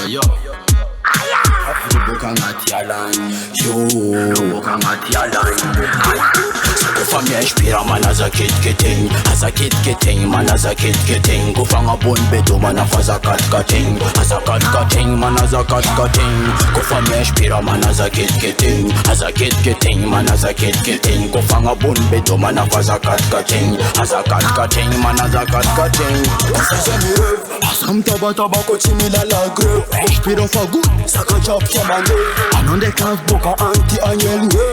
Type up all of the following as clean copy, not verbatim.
yo. Bukan hati alan, yo. Bukan hati alan. Kufanya inspira man as a kid getting, man as a kid getting. Kufanga bun bedo man a faza kat cutting, as a kat cutting man as a kat cutting. Kufanya inspira man as a kid getting, man as a kid getting. Kufanga bun bedo man a faza kat cutting, as a kat cutting man as a kat cutting. Asam taba kochimi la la grave. Inspira for good, saka job for man. Anon de kaf boka anti anyel nge.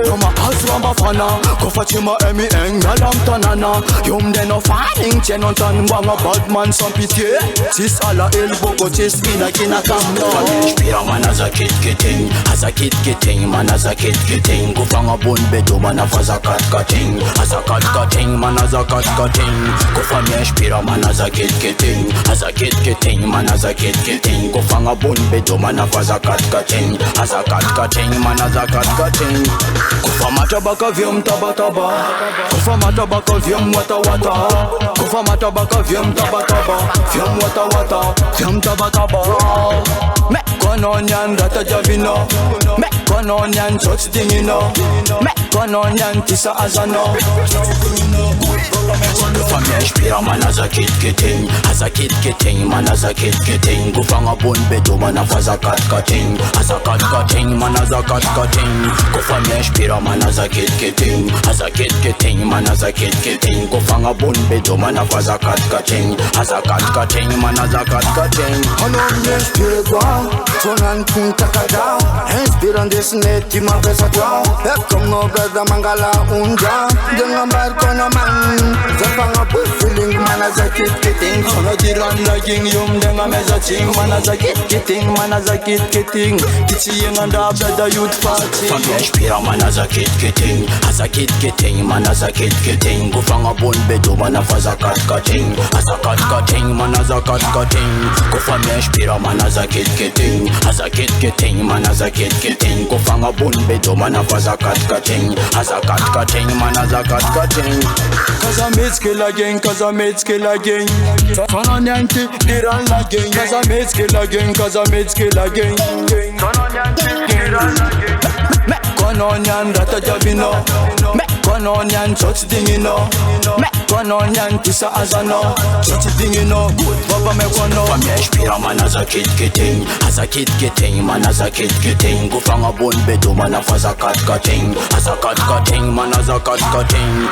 Roma aswa fana, kofachima emi engalam tanana. Yum de no fanning chenon tan wanga bad man some pitié. Sis ala elbow go chest ina kina kamno. Inspira man as a kid getting, man as a kid getting. Kufanga bun bedo man a faza kat cutting, as a kat cutting man as a kat cutting. Kufanya inspira man as a kid getting, man as a kid getting. Kufanga bun bedo man a faza kat cutting, as a kat cutting man as a kat cutting. Kufama tabaka vyum taba, kufama tabaka vyum wata. Kufama tabaka vyum taba, vyum wata, vyum taba. Me kononyan rata javino, me kononyan church dingino, me kononyan tisa azano. Kufama inspira man as a kid getting, man as a kid getting. Kufanga bun bedo man a faza kat cutting, as a kat cutting man as a kat cutting. Kufama inspira man as a kid getting, man as a kid getting. Kufanga bun bedo man a faza kat cutting, as a kat cutting man as a kat cutting. Anon inspira gwa, tonan punta kada. Inspira desneti ma pesa gwa. Kom no brother mangala unja, dengan bar kono man. Zapanga bun feeling man as a kid getting. Kono diran laging yum dengan meza ching, man as a kid getting, man as a kid getting. Kichi yenganda brother youth party. Kufanga inspira man as a kid getting, man as a kid getting. Kufanga bun bedo man a faza kat cutting, as a kat cutting man as a kat cutting. Kufanga inspira man as a kid getting, man as a kid getting. Kufanga bun bedo man a faza kat cutting, as a kat cutting man as a kat cutting. Cause I made skill again, Turn on yanti, diran again. Cause I made skill again, Turn on yanti, diran again. Me kononyan rata javino, me kononyan church dingino, me kononyan tisa azano, church dingino. Good baba me kono. Kufanya inspira man as a kid getting, man as a kid getting. Kufanga bun bedo man a faza kat cutting, as a kat cutting man as a kat cutting.